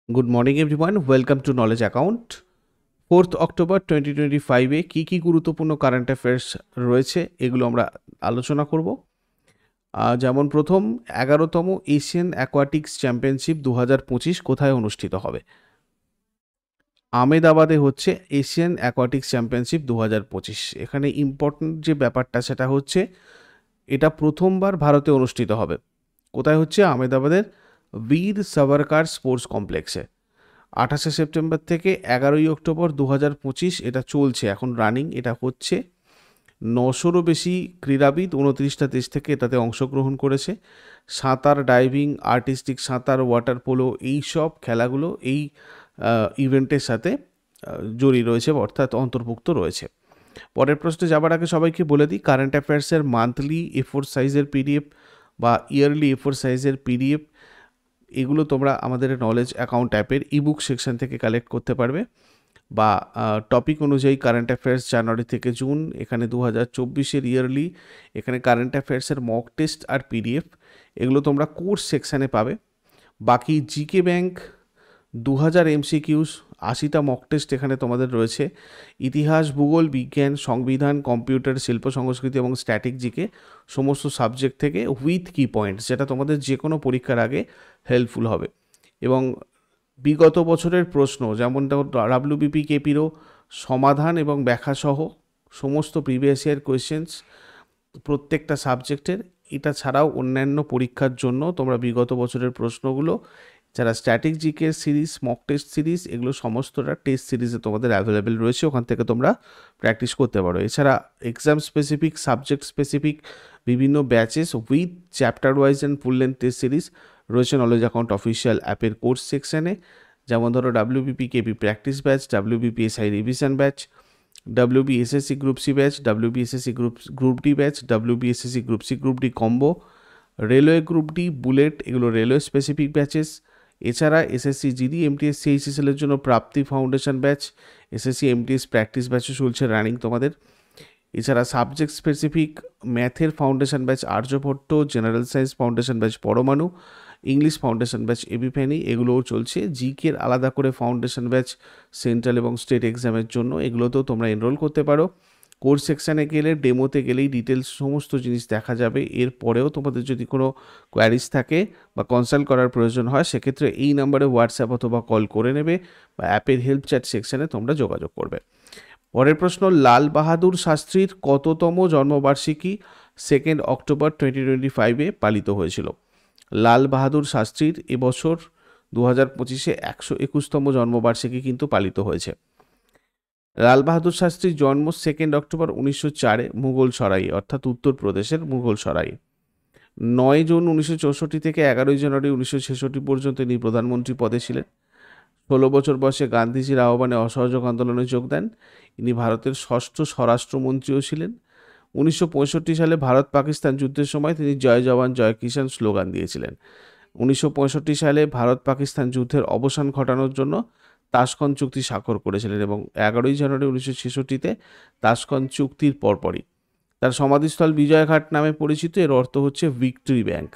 Good morning everyone, welcome to knowledge account. 4th October 2025-এ কী গুরুত্বপূর্ণ কারেন্ট অ্যাফেয়ার্স রয়েছে এগুলো আমরা আলোচনা করব। যেমন প্রথম, 11তম এশিয়ান অ্যাকোয়াটিক্স চ্যাম্পিয়নশিপ 2025 কোথায় অনুষ্ঠিত হবে? আহমেদাবাদে হচ্ছে এশিয়ান অ্যাকোয়াটিক্স চ্যাম্পিয়নশিপ 2025। এখানে ইম্পর্টেন্ট যে ব্যাপারটা সেটা হচ্ছে এটা প্রথমবার ভারতে অনুষ্ঠিত হবে। কোথায় হচ্ছে? আহমেদাবাদের বীর সাভারকার স্পোর্টস কমপ্লেক্সে। 28শে সেপ্টেম্বর থেকে 11ই অক্টোবর 2025 এটা চলছে, এখন রানিং। এটা হচ্ছে 900রও বেশি ক্রীড়াবিদ 29টা দেশ থেকে এটাতে অংশগ্রহণ করেছে। সাঁতার, ডাইভিং, আর্টিস্টিক সাঁতার, ওয়াটার পোলো, এই সব খেলাগুলো এই ইভেন্টের সাথে জড়িয়ে রয়েছে, অর্থাৎ অন্তর্ভুক্ত রয়েছে। পরের প্রশ্নে যাবার আগে সবাইকে বলে দিই, কারেন্ট অ্যাফেয়ার্সের মান্থলি এ4 সাইজের পিডিএফ বা ইয়ারলি এ4 সাইজের পিডিএফ এগুলো তোমরা আমাদের নলেজ অ্যাকাউন্ট অ্যাপের ইবুক সেকশন থেকে কালেক্ট করতে পারবে, বা টপিক অনুযায়ী কারেন্ট অ্যাফেয়ার্স জানুয়ারি থেকে জুন, এখানে 2024-এর ইয়ারলি, এখানে কারেন্ট অ্যাফেয়ার্সের মক টেস্ট আর পিডিএফ এগুলো তোমরা কোর্স সেকশানে পাবে। বাকি জিকে ব্যাংক 2000 এমসিকিউস, 80টা মক টেস্ট এখানে তোমাদের রয়েছে। ইতিহাস, ভূগোল, বিজ্ঞান, সংবিধান, কম্পিউটার, শিল্প সংস্কৃতি এবং স্ট্যাটিক জিকে সমস্ত সাবজেক্ট থেকে উইথ কি পয়েন্টস, যেটা তোমাদের যে কোনো পরীক্ষার আগে হেল্পফুল হবে। এবং বিগত বছরের প্রশ্ন, যেমন ডাব্লিউবিপি কেপিরও সমাধান এবং ব্যাখ্যা সহ সমস্ত প্রিভিয়াস ইয়ার কোয়েশ্চেন্স প্রত্যেকটা সাবজেক্টের। এটা ছাড়াও অন্যান্য পরীক্ষার জন্য তোমরা বিগত বছরের প্রশ্নগুলো, যারা static GK series, mock test series, এগুলো সমস্তটা টেস্ট সিরিজে তোমাদের অ্যাভেলেবেল রয়েছে, ওখান থেকে তোমরা প্র্যাকটিস করতে পারো। এছাড়া এক্সাম স্পেসিফিক, সাবজেক্ট স্পেসিফিক বিভিন্ন batches with chapter wise and full length test series রয়েছে নলেজ অ্যাকাউন্ট অফিসিয়াল অ্যাপের কোর্স সেকশানে। যেমন ধরো WBP KP practice batch, WBP SI revision batch, WBSSC group C batch, WBSSC group D batch, WBSSC group C group D combo, railway group D, bullet, এগুলো railway specific batches. এছাড়া SSC GD, MTS, সিএইচএসএলের জন্য Prapti foundation batch, SSC MTS practice ব্যাচও চলছে running তোমাদের। এছাড়া subject specific ম্যাথের foundation batch Aryabhatta, general science foundation batch Paramanu, English foundation batch Epiphany, এগুলোও চলছে। জিকের আলাদা করে ফাউন্ডেশন ব্যাচ সেন্ট্রাল এবং স্টেট এক্সামের জন্য, এগুলোতেও তোমরা এনরোল করতে পারো। কোর্স সেকশানে গেলে, ডেমোতে গেলেই ডিটেলস সমস্ত জিনিস দেখা যাবে। এরপরেও তোমাদের যদি কোনো কোয়ারিজ থাকে বা কনসাল্ট করার প্রয়োজন হয়, সেক্ষেত্রে এই নাম্বারে হোয়াটসঅ্যাপ অথবা কল করে নেবে, বা অ্যাপের হেল্প চ্যাট সেকশানে তোমরা যোগাযোগ করবে। পরের প্রশ্ন, লাল বাহাদুর শাস্ত্রীর কততম জন্মবার্ষিকী 2 অক্টোবর 2025-এ পালিত হয়েছিল? লাল বাহাদুর শাস্ত্রীর এবছর 2025-এ 121তম জন্মবার্ষিকী কিন্তু পালিত হয়েছে। লাল বাহাদুর শাস্ত্রীর জন্ম 2 অক্টোবর 1904-এ মুঘল সরাই, অর্থাৎ উত্তরপ্রদেশের মুঘল সরাই। 9 জুন 1964 থেকে 11 জানুয়ারি 1966 পর্যন্ত তিনি প্রধানমন্ত্রী পদে ছিলেন। 16 বছর বয়সে গান্ধীজির আহ্বানে অসহযোগ আন্দোলনে যোগ দেন। ইনি ভারতের ষষ্ঠ স্বরাষ্ট্রমন্ত্রীও ছিলেন। 1965 সালে ভারত পাকিস্তান যুদ্ধের সময় তিনি জয় জওয়ান জয় কিষাণ স্লোগান দিয়েছিলেন। 1965 সালে ভারত পাকিস্তান যুদ্ধের অবসান ঘটানোর জন্য তাশকন্দ চুক্তি স্বাক্ষর করেছিলেন, এবং 11 জানুয়ারি 1966-তে তাশকন্দ চুক্তির পরপরই তার সমাধিস্থল বিজয়ঘাট নামে পরিচিত। এর অর্থ হচ্ছে ভিক্টরি ব্যাংক।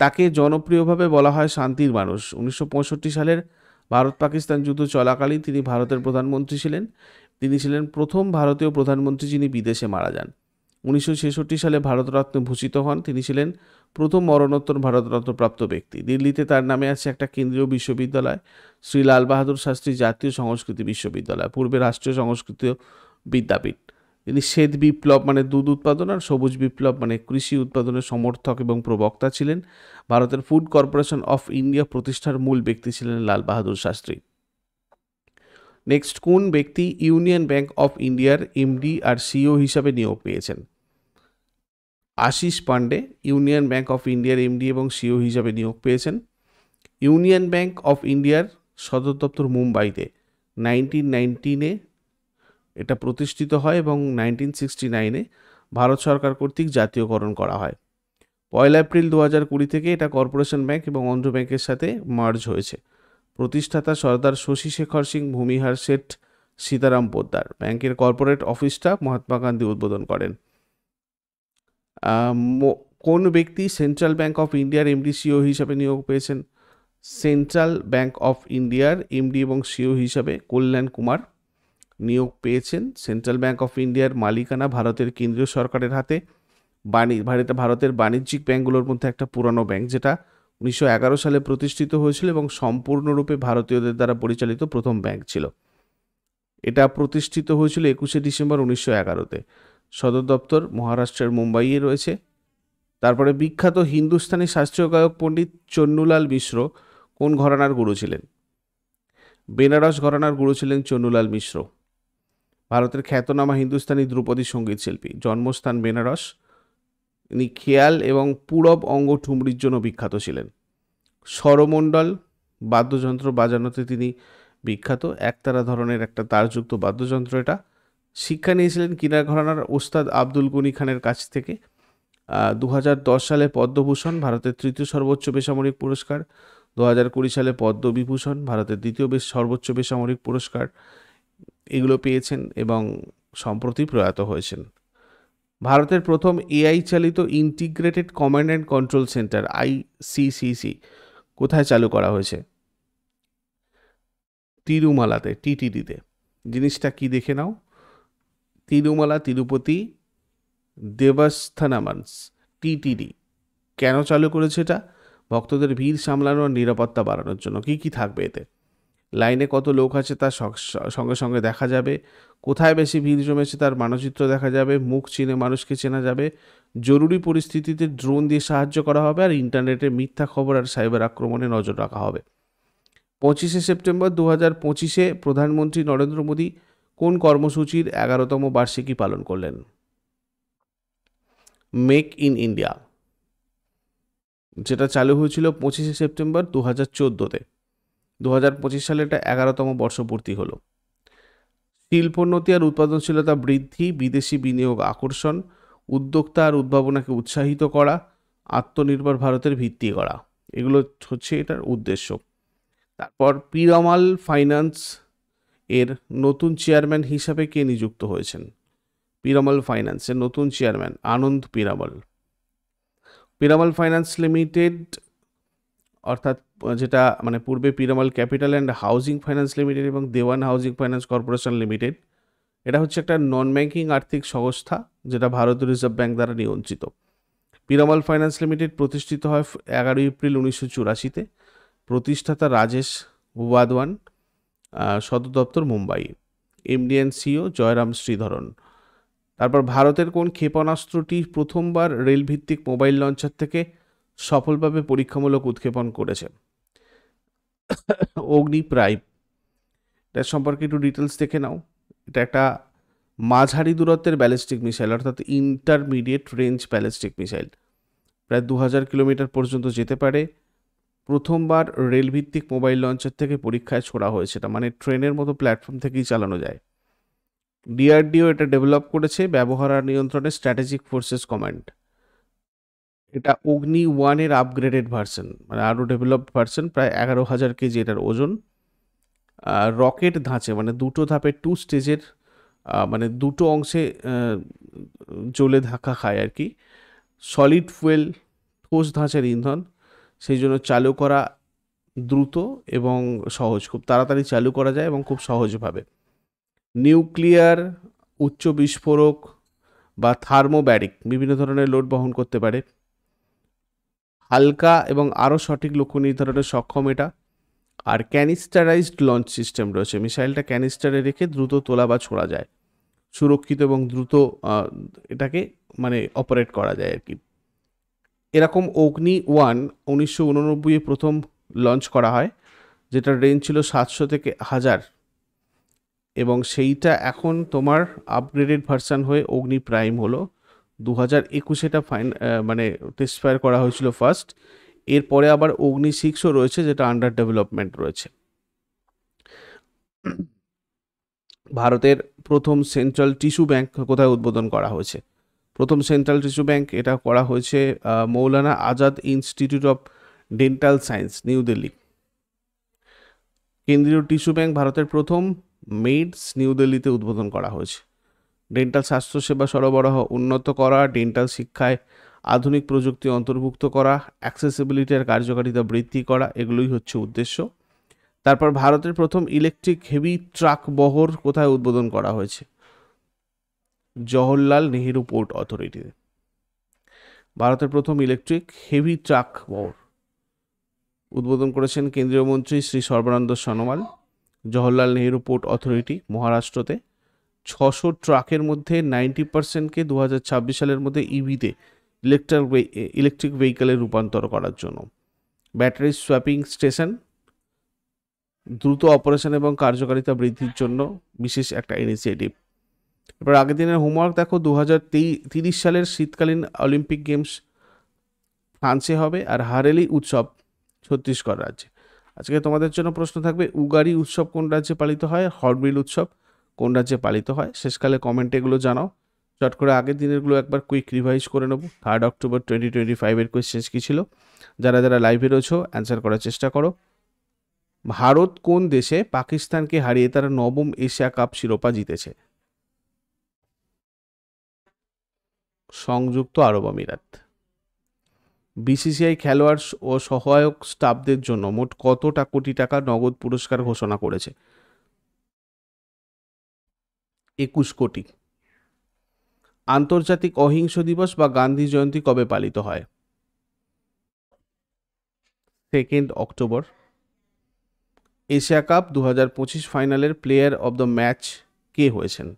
তাকে জনপ্রিয়ভাবে বলা হয় শান্তির মানুষ। 1965 সালের ভারত পাকিস্তান যুদ্ধ চলাকালীন তিনি ভারতের প্রধানমন্ত্রী ছিলেন। তিনি ছিলেন প্রথম ভারতীয় প্রধানমন্ত্রী যিনি বিদেশে মারা যান। 1966 সালে ভারতরত্ন ভূষিত হন। তিনি ছিলেন প্রথম মরণোত্তর ভারতরত্ন প্রাপ্ত ব্যক্তি। দিল্লিতে তার নামে আছে একটা কেন্দ্রীয় বিশ্ববিদ্যালয়, শ্রী লাল বাহাদুর শাস্ত্রী জাতীয় সংস্কৃতি বিশ্ববিদ্যালয়, পূর্বে রাষ্ট্রীয় সংস্কৃত বিদ্যাপীঠ। তিনি শ্বেত বিপ্লব মানে দুধ উৎপাদন, আর সবুজ বিপ্লব মানে কৃষি উৎপাদনের সমর্থক এবং প্রবক্তা ছিলেন। ভারতের ফুড কর্পোরেশন অফ ইন্ডিয়া প্রতিষ্ঠার মূল ব্যক্তি ছিলেন লাল বাহাদুর শাস্ত্রী। নেক্সট, কোন ব্যক্তি ইউনিয়ন ব্যাংক অফ ইন্ডিয়ার এমডি আর সিইও হিসাবে নিয়োগ পেয়েছেন? Ashish Pandey Union Bank of ইন্ডিয়ার এমডি এবং সিইও হিসাবে নিয়োগ পেয়েছেন। ইউনিয়ন ব্যাংক অফ ইন্ডিয়ার সদর দপ্তর মুম্বাইতে 1919-এ এটা প্রতিষ্ঠিত হয়, এবং 1969-এ ভারত সরকার কর্তৃক জাতীয়করণ করা হয়। 1 এপ্রিল 2020 থেকে এটা কর্পোরেশন ব্যাংক এবং অন্ধ্র ব্যাংকের সাথে মার্জ হয়েছে। প্রতিষ্ঠাতা সর্দার শশী শেখর সিং, ভূমিহার শেঠ, সীতারাম পোদ্দার। ব্যাংকের কর্পোরেট অফিসটা মহাত্মা গান্ধী উদ্বোধন করেন। কোন ব্যক্তি সেন্ট্রাল ব্যাংক অফ ইন্ডিয়ার এমডি সিইও হিসাবে নিয়োগ পেয়েছেন? সেন্ট্রাল ব্যাংক অফ ইন্ডিয়ার এমডি এবং সিও হিসাবে কল্যাণ কুমার নিয়োগ পেয়েছেন। সেন্ট্রাল ব্যাংক অফ ইন্ডিয়ার মালিকানা ভারতের কেন্দ্রীয় সরকারের হাতে। ভারতের বাণিজ্যিক ব্যাংকগুলোর মধ্যে একটা পুরানো ব্যাংক, যেটা 1911 সালে প্রতিষ্ঠিত হয়েছিল এবং সম্পূর্ণরূপে ভারতীয়দের দ্বারা পরিচালিত প্রথম ব্যাংক ছিল। এটা প্রতিষ্ঠিত হয়েছিল 21শে ডিসেম্বর 1911-তে। সদর দপ্তর মহারাষ্ট্রের মুম্বাইয়ে রয়েছে। তারপরে বিখ্যাত হিন্দুস্তানি শাস্ত্রীয় গায়ক পণ্ডিত চন্নুলাল মিশ্র কোন ঘরানার গুরু ছিলেন? বেনারস ঘরানার গুরু ছিলেন চন্নুলাল মিশ্র। ভারতের খ্যাতনামা হিন্দুস্তানি ধ্রুপদী সঙ্গীত শিল্পী, জন্মস্থান বেনারস। ইনি খেয়াল এবং পূরব অঙ্গ ঠুমরির জন্য বিখ্যাত ছিলেন। স্বরমণ্ডল বাদ্যযন্ত্র বাজানোতে তিনি বিখ্যাত। একতারা ধরনের একটা তারযুক্ত বাদ্যযন্ত্র এটা। শিক্ষা নিয়েছিলেন কিরার ঘরানার ওস্তাদ আব্দুল গনি খানের কাছ থেকে। 2010 সালে পদ্মভূষণ, ভারতের তৃতীয় সর্বোচ্চ বেসামরিক পুরস্কার। 2020 সালে পদ্মবিভূষণ, ভারতের দ্বিতীয় সর্বোচ্চ বেসামরিক পুরস্কার, এগুলো পেয়েছেন এবং সম্প্রতি প্রয়াত হয়েছেন। ভারতের প্রথম এআই চালিত integrated command and control centre ICCC কোথায় চালু করা হয়েছে? তিরুমালাতে, টিটিডিতে। জিনিসটা কি দেখে নাও। তিরুমালা তিরুপতি দেবস্থানামানস, টিটিডি। কেন চালু করেছে এটা? ভক্তদের ভিড় সামলানো আর নিরাপত্তা বাড়ানোর জন্য। কি কি থাকবে এতে? লাইনে কত লোক আছে তার সঙ্গে সঙ্গে দেখা যাবে, কোথায় বেশি ভিড় জমেছে তার মানচিত্র দেখা যাবে, মুখ চিনে মানুষকে চেনা যাবে, জরুরি পরিস্থিতিতে ড্রোন দিয়ে সাহায্য করা হবে, আর ইন্টারনেটে মিথ্যা খবর আর সাইবার আক্রমণে নজর রাখা হবে। 25শে সেপ্টেম্বর 2025-এ প্রধানমন্ত্রী নরেন্দ্র মোদী কোন কর্মসূচির 11তম বার্ষিকী পালন করলেন? মেক ইন ইন্ডিয়া, যেটা চালু হয়েছিল 25শে সেপ্টেম্বর 2014-তে। 2025 সালে এটা 11তম বর্ষপূর্তি হলো। শিল্পোন্নতি আর উৎপাদনশীলতা বৃদ্ধি, বিদেশি বিনিয়োগ আকর্ষণ, উদ্যোক্তা আর উদ্ভাবনাকে উৎসাহিত করা, আত্মনির্ভর ভারতের ভিত্তি করা, এগুলো হচ্ছে এটার উদ্দেশ্য। তারপর পিরামাল ফাইন্যান্স এর নতুন চেয়ারম্যান হিসাবে কে নিযুক্ত হয়েছেন? পিরামাল ফাইন্যান্সের নতুন chairman Anand Piramal. Piramal finance limited, অর্থাৎ যেটা মানে পূর্বে Piramal capital and housing finance limited এবং Dewan housing finance corporation limited, এটা হচ্ছে একটা নন ব্যাংকিং আর্থিক সংস্থা যেটা ভারতীয় রিজার্ভ ব্যাংক দ্বারা নিয়ন্ত্রিত। পিরামাল ফাইন্যান্স লিমিটেড প্রতিষ্ঠিত হয় 11 এপ্রিল 1984-তে। প্রতিষ্ঠাতা রাজেশ ওয়াধওয়ান। সদর দপ্তর Mumbai. MD and CEO Jayaram Sridharan. তারপর ভারতের কোন ক্ষেপণাস্ত্রটি প্রথমবার রেলভিত্তিক মোবাইল লঞ্চার থেকে সফলভাবে পরীক্ষামূলক উৎক্ষেপণ করেছে? অগ্নি প্রাইম। এটার সম্পর্কে একটু ডিটেলস দেখে নাও। এটা একটা মাঝারি দূরত্বের ব্যালিস্টিক মিসাইল, অর্থাৎ ইন্টারমিডিয়েট রেঞ্জ ব্যালিস্টিক মিসাইল। প্রায় 2000 কিলোমিটার পর্যন্ত যেতে পারে। প্রথমবার রেলভিত্তিক মোবাইল লঞ্চার থেকে পরীক্ষায় ছোড়া হয়েছে। এটা মানে ট্রেনের মতো প্ল্যাটফর্ম থেকেই চালানো যায়। ডিআরডিও এটা ডেভেলপ করেছে ব্যবহার আর নিয়ন্ত্রণে স্ট্র্যাটেজিক ফোর্সেস কমান্ড। এটা অগ্নি 1-এর আপগ্রেডেড ভার্সন, মানে আরও ডেভেলপড ভার্সন। প্রায় 11,000 কেজি এটার ওজন। রকেট ধাঁচে, মানে দুটো ধাপে 2 স্টেজের, মানে দুটো অংশে জ্বলে ধাক্কা খায় আর কি। সলিড ফুয়েল, ঠোস ধাঁচের ইন্ধন, সেই জন্য চালু করা দ্রুত এবং সহজ, খুব তাড়াতাড়ি চালু করা যায় এবং খুব সহজভাবে। নিউক্লিয়ার, উচ্চ বিস্ফোরক বা থার্মোব্যারিক বিভিন্ন ধরনের লোড বহন করতে পারে। হালকা এবং আরও সঠিক লক্ষ্য নির্ধারণে সক্ষম এটা। আর ক্যানিস্টারাইজড লঞ্চ সিস্টেম রয়েছে, মিসাইলটা ক্যানিস্টারে রেখে দ্রুত তোলা বা ছোড়া যায়, সুরক্ষিত এবং দ্রুত এটাকে মানে অপারেট করা যায় আর কি। এরকম অগ্নি 1 1989-এ প্রথম লঞ্চ করা হয়, যেটার রেঞ্জ ছিল 700 থেকে 1000, এবং সেইটা এখন তোমার আপগ্রেডেড ভার্সান হয়ে অগ্নি প্রাইম হলো। 2021 এটা মানে টেস্ট ফায়ার করা হয়েছিল ফার্স্ট। এরপরে আবার অগ্নি 6ও রয়েছে, যেটা আন্ডার ডেভেলপমেন্ট রয়েছে। ভারতের প্রথম সেন্ট্রাল টিস্যু ব্যাংক কোথায় উদ্বোধন করা হয়েছে? প্রথম সেন্ট্রাল টিস্যু ব্যাংক এটা করা হয়েছে Maulana Azad institute of dental science, new Delhi. কেন্দ্রীয় টিস্যু ব্যাংক ভারতের প্রথম মেডস, নিউ দিল্লিতে উদ্বোধন করা হয়েছে। ডেন্টাল স্বাস্থ্যসেবা সরবরাহ উন্নত করা, ডেন্টাল শিক্ষায় আধুনিক প্রযুক্তি অন্তর্ভুক্ত করা, অ্যাক্সেসিবিলিটি আর কার্যকারিতা বৃদ্ধি করা, এগুলোই হচ্ছে উদ্দেশ্য। তারপর ভারতের প্রথম ইলেকট্রিক হেভি ট্রাক বহর কোথায় উদ্বোধন করা হয়েছে? জওহরলাল নেহেরু পোর্ট অথরিটিতে। ভারতের প্রথম ইলেকট্রিক হেভি ট্রাক বহর উদ্বোধন করেছেন কেন্দ্রীয় মন্ত্রী শ্রী সর্বানন্দ সোনোয়াল। জওহরলাল নেহেরু পোর্ট অথরিটি, মহারাষ্ট্রতে। 600 ট্রাকের মধ্যে 90%কে 2026 সালের মধ্যে ইভিতে, ইলেকট্রিক ভেহিকেলে রূপান্তর করার জন্য। ব্যাটারি সোয়াপিং স্টেশন, দ্রুত অপারেশন এবং কার্যকারিতা বৃদ্ধির জন্য বিশেষ একটা ইনিশিয়েটিভ। এবার আগের দিনের হোমওয়ার্ক দেখো, 2030 সালের শীতকালীন অলিম্পিক গেমস ফ্রান্সে হবে, আর হারেলি উৎসব ছত্তিশগড় রাজ্যে। আজকে তোমাদের জন্য প্রশ্ন থাকবে, উগাড়ি উৎসব কোন রাজ্যে পালিত হয়? হর্নবিল উৎসব কোন রাজ্যে পালিত হয়? শেষকালে কমেন্টে এগুলো জানাও। চট করে আগের দিনেরগুলো একবার কুইক রিভাইজ করে নেব। 3 অক্টোবর 2025 কোয়েশ্চেন কী ছিল? যারা যারা লাইভে রয়েছো অ্যান্সার করার চেষ্টা করো। ভারত কোন দেশে পাকিস্তানকে হারিয়ে তারা 9ম এশিয়া কাপ শিরোপা জিতেছে? সংযুক্ত আরব আমিরাত। বিসিসিআই খেলোয়াড় ও সহায়ক স্টাফদের জন্য মোট কতটা কোটি টাকা নগদ পুরস্কার ঘোষণা করেছে? 21 কোটি। আন্তর্জাতিক অহিংস দিবস বা গান্ধী জয়ন্তী কবে পালিত হয়? 2 অক্টোবর। এশিয়া কাপ 2025 ফাইনালের প্লেয়ার অব দ্য ম্যাচ কে হয়েছেন?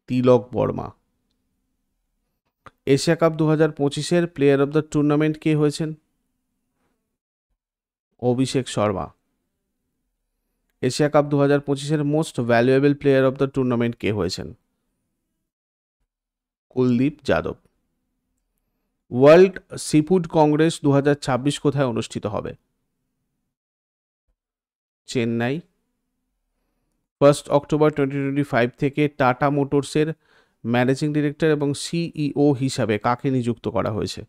তিলক বর্মা। এশিয়া কাপ 2025-এর প্লেয়ার অব দ্য টুর্নামেন্ট কে হয়েছেন? অভিষেক শর্মা। এশিয়া কাপ 2025-এর most valuable player of the tournament কে হয়েছেন? Kuldeep Yadav. World seafood congress 2026 কোথায় অনুষ্ঠিত হবে? চেন্নাই। 1 অক্টোবর 2025 থেকে টাটা মোটরসের ম্যানেজিং ডিরেক্টর এবং সিইও হিসাবে কাকে নিযুক্ত করা হয়েছে?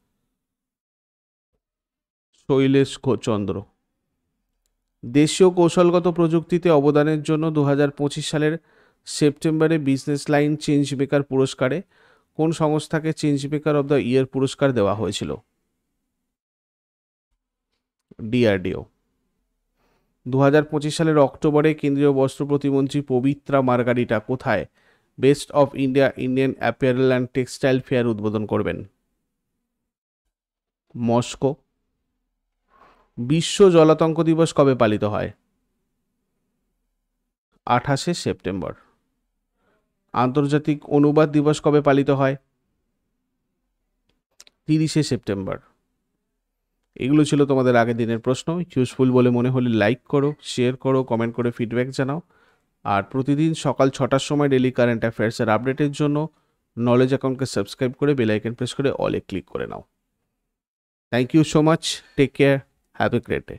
শৈলেশ চন্দ্র। দেশীয় কৌশলগত প্রযুক্তিতে অবদানের জন্য 2025 সালের সেপ্টেম্বরে বিজনেস লাইন চেঞ্জ মেকার পুরস্কারে কোন সংস্থাকে change maker of the year পুরস্কার দেওয়া হয়েছিল? ডিআরডিও। 2025 সালের অক্টোবরে কেন্দ্রীয় বস্ত্র প্রতিমন্ত্রী পবিত্রা মার্গারিটা কোথায় best of India Indian অ্যাপিয়ারেল and textile fair উদ্বোধন করবেন? মস্কো। বিশ্ব জলাতঙ্ক দিবস কবে পালিত হয়? 28 সেপ্টেম্বর। আন্তর্জাতিক অনুবাদ দিবস কবে পালিত হয়? 30 সেপ্টেম্বর। এগুলো ছিল তোমাদের আগের দিনের প্রশ্ন। ইউজফুল বলে মনে হলে লাইক করো, শেয়ার করো, কমেন্ট করে ফিডব্যাক জানাও। আর প্রতিদিন সকাল 6টার সময় ডেলি কারেন্ট অ্যাফেয়ার্সের আপডেটের জন্য নলেজ অ্যাকাউন্টকে সাবস্ক্রাইব করে বেল আইকন প্রেস করে অলে ক্লিক করে নাও। Thank you so much. Take care. Have a great day.